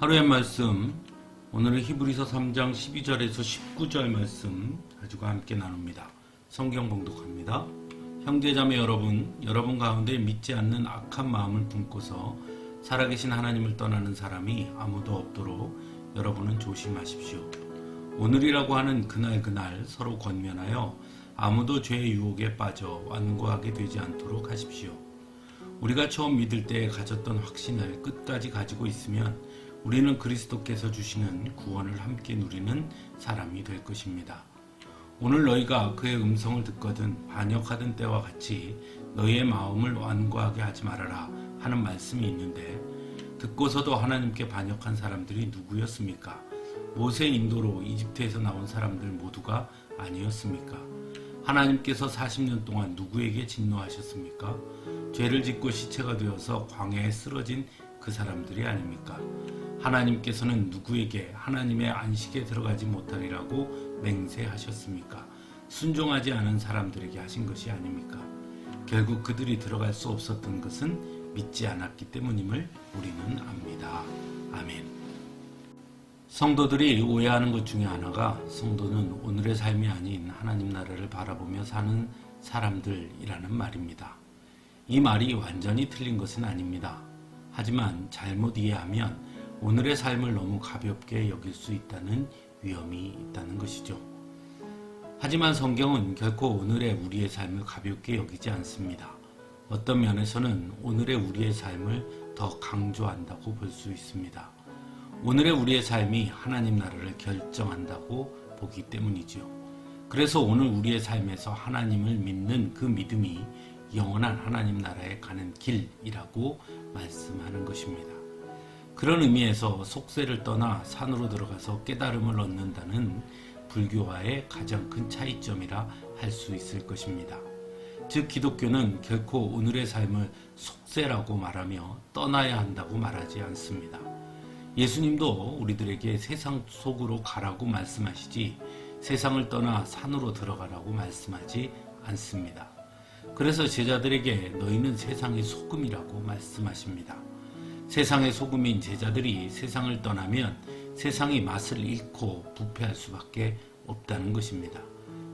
하루의 말씀, 오늘은 히브리서 3장 12절에서 19절 말씀 가지고 함께 나눕니다. 성경 봉독합니다. 형제자매 여러분 가운데 믿지 않는 악한 마음을 품고서 살아계신 하나님을 떠나는 사람이 아무도 없도록 여러분은 조심하십시오. 오늘이라고 하는 그날 서로 권면하여 아무도 죄의 유혹에 빠져 완고하게 되지 않도록 하십시오. 우리가 처음 믿을 때 가졌던 확신을 끝까지 가지고 있으면 우리는 그리스도께서 주시는 구원을 함께 누리는 사람이 될 것입니다. 오늘 너희가 그의 음성을 듣거든 반역하던 때와 같이 너희의 마음을 완고하게 하지 말아라 하는 말씀이 있는데, 듣고서도 하나님께 반역한 사람들이 누구였습니까? 모세의 인도로 이집트에서 나온 사람들 모두가 아니었습니까? 하나님께서 40년 동안 누구에게 진노하셨습니까? 죄를 짓고 시체가 되어서 광야에 쓰러진 그 사람들이 아닙니까? 하나님께서는 누구에게 하나님의 안식에 들어가지 못하리라고 맹세하셨습니까? 순종하지 않은 사람들에게 하신 것이 아닙니까? 결국 그들이 들어갈 수 없었던 것은 믿지 않았기 때문임을 우리는 압니다. 아멘. 성도들이 오해하는 것 중에 하나가, 성도는 오늘의 삶이 아닌 하나님 나라를 바라보며 사는 사람들이라는 말입니다. 이 말이 완전히 틀린 것은 아닙니다. 하지만 잘못 이해하면 오늘의 삶을 너무 가볍게 여길 수 있다는 위험이 있다는 것이죠. 하지만 성경은 결코 오늘의 우리의 삶을 가볍게 여기지 않습니다. 어떤 면에서는 오늘의 우리의 삶을 더 강조한다고 볼 수 있습니다. 오늘의 우리의 삶이 하나님 나라를 결정한다고 보기 때문이죠. 그래서 오늘 우리의 삶에서 하나님을 믿는 그 믿음이 영원한 하나님 나라에 가는 길이라고 말씀하는 것입니다. 그런 의미에서 속세를 떠나 산으로 들어가서 깨달음을 얻는다는 불교와의 가장 큰 차이점이라 할 수 있을 것입니다. 즉, 기독교는 결코 오늘의 삶을 속세라고 말하며 떠나야 한다고 말하지 않습니다. 예수님도 우리들에게 세상 속으로 가라고 말씀하시지 세상을 떠나 산으로 들어가라고 말씀하지 않습니다. 그래서 제자들에게 너희는 세상의 소금이라고 말씀하십니다. 세상의 소금인 제자들이 세상을 떠나면 세상이 맛을 잃고 부패할 수밖에 없다는 것입니다.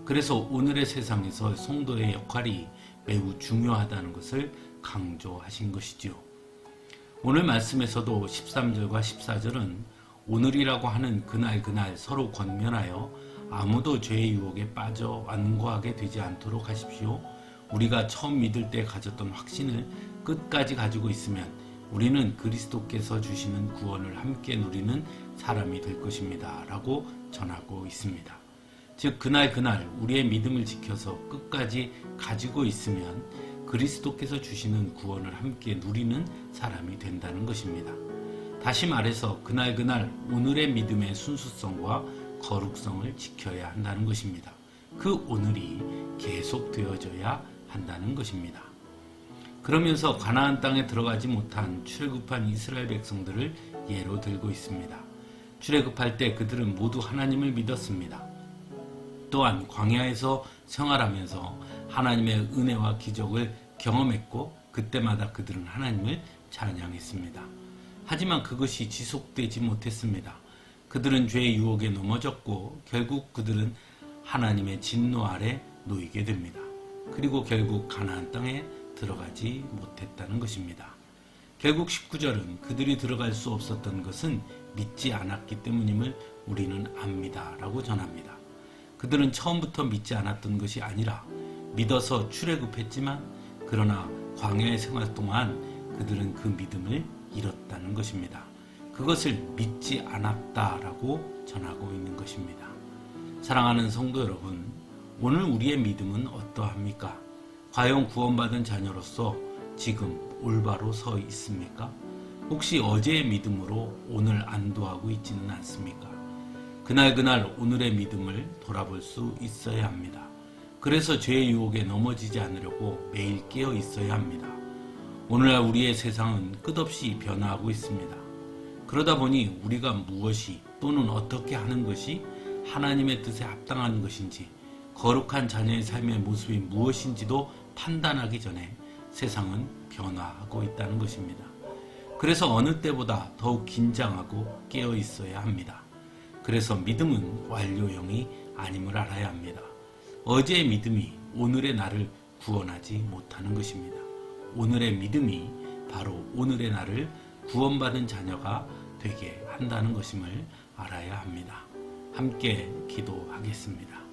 그래서 오늘의 세상에서 성도의 역할이 매우 중요하다는 것을 강조하신 것이지요. 오늘 말씀에서도 13절과 14절은 오늘이라고 하는 그날 서로 권면하여 아무도 죄의 유혹에 빠져 완고하게 되지 않도록 하십시오. 우리가 처음 믿을 때 가졌던 확신을 끝까지 가지고 있으면 우리는 그리스도께서 주시는 구원을 함께 누리는 사람이 될 것입니다. 라고 전하고 있습니다. 즉, 그날 우리의 믿음을 지켜서 끝까지 가지고 있으면 그리스도께서 주시는 구원을 함께 누리는 사람이 된다는 것입니다. 다시 말해서 그날 오늘의 믿음의 순수성과 거룩성을 지켜야 한다는 것입니다. 그 오늘이 계속되어져야 한다는 것입니다. 그러면서 가나안 땅에 들어가지 못한 출애굽한 이스라엘 백성들을 예로 들고 있습니다. 출애굽할 때 그들은 모두 하나님을 믿었습니다. 또한 광야에서 생활하면서 하나님의 은혜와 기적을 경험했고 그때마다 그들은 하나님을 찬양했습니다. 하지만 그것이 지속되지 못했습니다. 그들은 죄의 유혹에 넘어졌고 결국 그들은 하나님의 진노 아래 놓이게 됩니다. 그리고 결국 가나안 땅에 들어가지 못했다는 것입니다. 결국 19절은 그들이 들어갈 수 없었던 것은 믿지 않았기 때문임을 우리는 압니다. 라고 전합니다. 그들은 처음부터 믿지 않았던 것이 아니라 믿어서 출애굽했지만 그러나 광야의 생활 동안 그들은 그 믿음을 잃었다는 것입니다. 그것을 믿지 않았다라고 전하고 있는 것입니다. 사랑하는 성도 여러분, 오늘 우리의 믿음은 어떠합니까? 과연 구원받은 자녀로서 지금 올바로 서 있습니까? 혹시 어제의 믿음으로 오늘 안도하고 있지는 않습니까? 그날 오늘의 믿음을 돌아볼 수 있어야 합니다. 그래서 죄의 유혹에 넘어지지 않으려고 매일 깨어 있어야 합니다. 오늘날 우리의 세상은 끝없이 변화하고 있습니다. 그러다 보니 우리가 무엇이 또는 어떻게 하는 것이 하나님의 뜻에 합당한 것인지, 거룩한 자녀의 삶의 모습이 무엇인지도 판단하기 전에 세상은 변화하고 있다는 것입니다. 그래서 어느 때보다 더욱 긴장하고 깨어 있어야 합니다. 그래서 믿음은 완료형이 아님을 알아야 합니다. 어제의 믿음이 오늘의 나를 구원하지 못하는 것입니다. 오늘의 믿음이 바로 오늘의 나를 구원받은 자녀가 되게 한다는 것임을 알아야 합니다. 함께 기도하겠습니다.